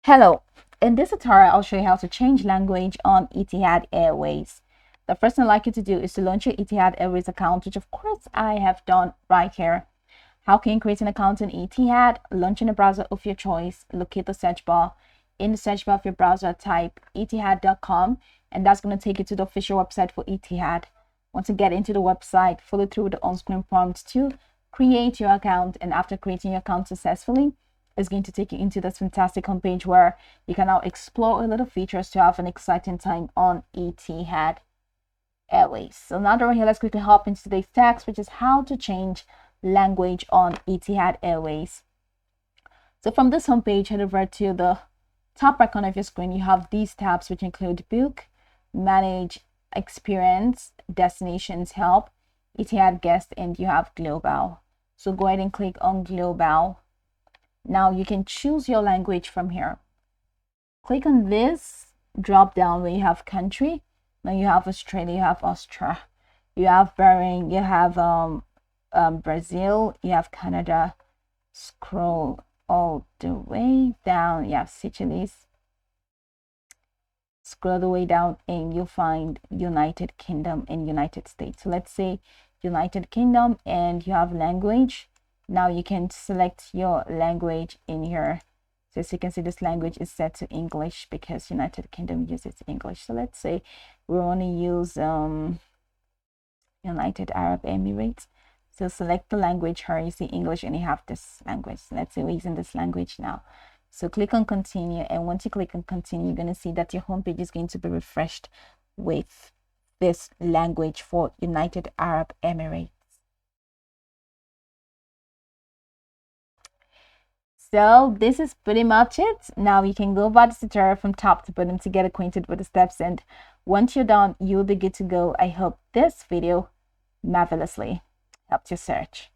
Hello, in this tutorial I'll show you how to change language on Etihad Airways. The first thing I'd like you to do is to launch your Etihad Airways account, which of course I have done right here. How can you create an account in Etihad? Launch in a browser of your choice, locate the search bar. In the search bar of your browser, type etihad.com and that's going to take you to the official website for Etihad. Once you get into the website, follow through the on-screen prompts to create your account, and after creating your account successfully, is going to take you into this fantastic homepage where you can now explore a little features to have an exciting time on Etihad Airways. So now that we're here, let's quickly hop into today's text, which is how to change language on Etihad Airways. So from this homepage, head over to the top right corner of your screen. You have these tabs, which include book, manage, experience, destinations, help, Etihad guest, and you have global. So go ahead and click on global. Now you can choose your language from here. Click on this drop down where you have country. Now you have Australia, you have Austria, you have Bahrain, you have Brazil, you have Canada. Scroll all the way down, you have Seychelles. Scroll the way down and you'll find United Kingdom and United States. So let's say United Kingdom, and you have language. Now you can select your language in here. So as you can see, this language is set to English because United Kingdom uses English. So let's say we want to use United Arab Emirates. So select the language here. You see English and you have this language. So let's say we're using this language now. So click on continue, and once you click on continue, you're going to see that your homepage is going to be refreshed with this language for United Arab Emirates. So this is pretty much it. Now you can go by the tutorial from top to bottom to get acquainted with the steps, and once you're done, you'll be good to go. I hope this video marvelously helped your search.